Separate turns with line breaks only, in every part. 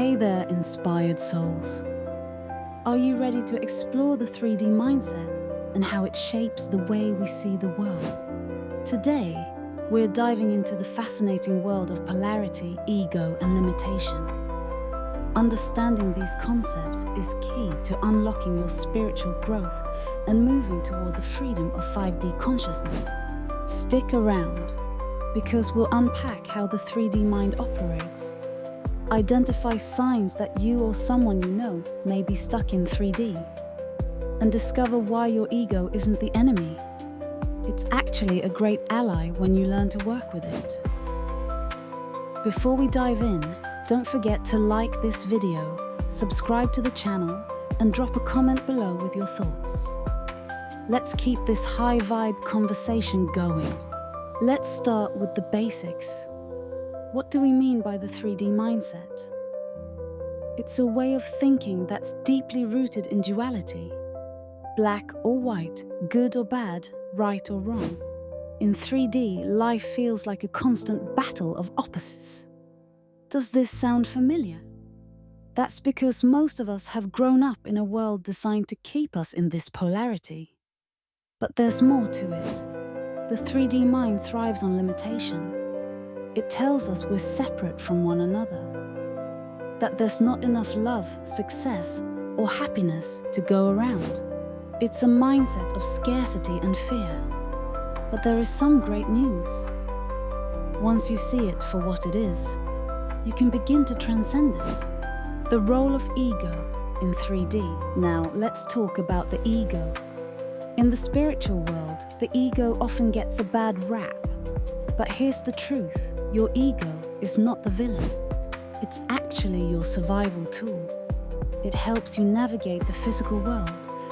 Hey there, inspired souls. Are you ready to explore the 3D mindset and how it shapes the way we see the world? Today, we're diving into the fascinating world of polarity, ego, and limitation. Understanding these concepts is key to unlocking your spiritual growth and moving toward the freedom of 5D consciousness. Stick around, because we'll unpack how the 3D mind operates, identify signs that you or someone you know may be stuck in 3D, and discover why your ego isn't the enemy. It's actually a great ally when you learn to work with it. Before we dive in, don't forget to like this video, subscribe to the channel, and drop a comment below with your thoughts. Let's keep this high-vibe conversation going. Let's start with the basics. What do we mean by the 3D mindset? It's a way of thinking that's deeply rooted in duality. Black or white, good or bad, right or wrong. In 3D, life feels like a constant battle of opposites. Does this sound familiar? That's because most of us have grown up in a world designed to keep us in this polarity. But there's more to it. The 3D mind thrives on limitation. It tells us we're separate from one another, that there's not enough love, success, or happiness to go around. It's a mindset of scarcity and fear. But there is some great news. Once you see it for what it is, you can begin to transcend it. The role of ego in 3D. Now, let's talk about the ego. In the spiritual world, the ego often gets a bad rap. But here's the truth. Your ego is not the villain. It's actually your survival tool. It helps you navigate the physical world,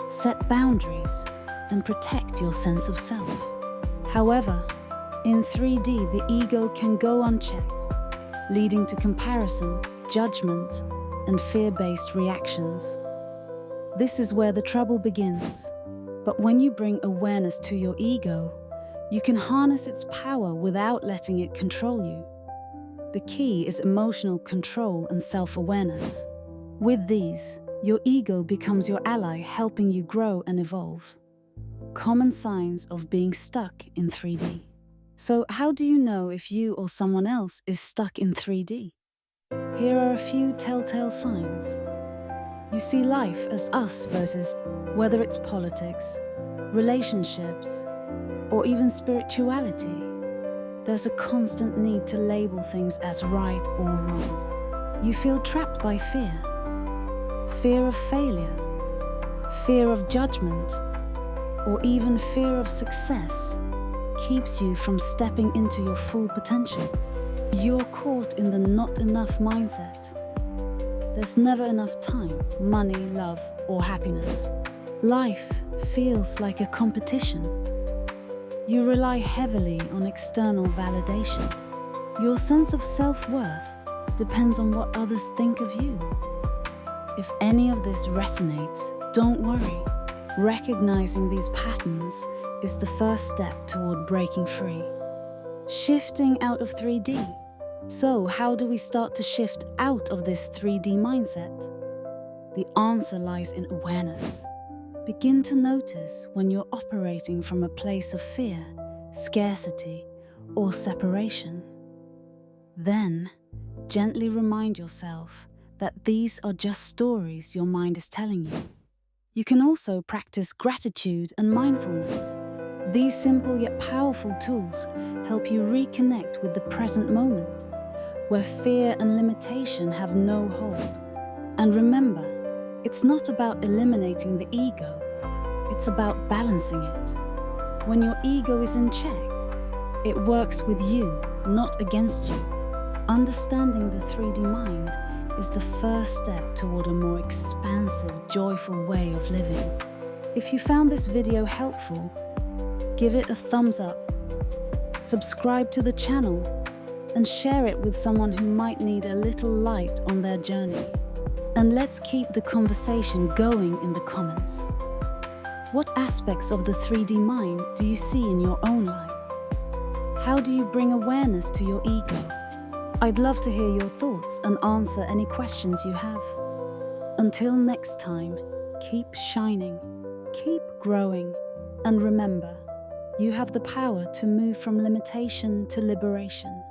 set boundaries, and protect your sense of self. However, in 3D, the ego can go unchecked, leading to comparison, judgment, and fear-based reactions. This is where the trouble begins. But when you bring awareness to your ego, you can harness its power without letting it control you. The key is emotional control and self-awareness. With these, your ego becomes your ally, helping you grow and evolve. Common signs of being stuck in 3D. So how do you know if you or someone else is stuck in 3D? Here are a few telltale signs. You see life as us versus, whether it's politics, relationships, or even spirituality. There's a constant need to label things as right or wrong. You feel trapped by fear. Fear of failure, fear of judgment, or even fear of success keeps you from stepping into your full potential. You're caught in the not enough mindset. There's never enough time, money, love, or happiness. Life feels like a competition. You rely heavily on external validation. Your sense of self-worth depends on what others think of you. If any of this resonates, don't worry. Recognizing these patterns is the first step toward breaking free. Shifting out of 3D. So, how do we start to shift out of this 3D mindset? The answer lies in awareness. Begin to notice when you're operating from a place of fear, scarcity, or separation. Then, gently remind yourself that these are just stories your mind is telling you. You can also practice gratitude and mindfulness. These simple yet powerful tools help you reconnect with the present moment, where fear and limitation have no hold. And remember, it's not about eliminating the ego, it's about balancing it. When your ego is in check, it works with you, not against you. Understanding the 3D mind is the first step toward a more expansive, joyful way of living. If you found this video helpful, give it a thumbs up, subscribe to the channel, and share it with someone who might need a little light on their journey. And let's keep the conversation going in the comments. What aspects of the 3D mind do you see in your own life? How do you bring awareness to your ego? I'd love to hear your thoughts and answer any questions you have. Until next time, keep shining, keep growing, and remember, you have the power to move from limitation to liberation.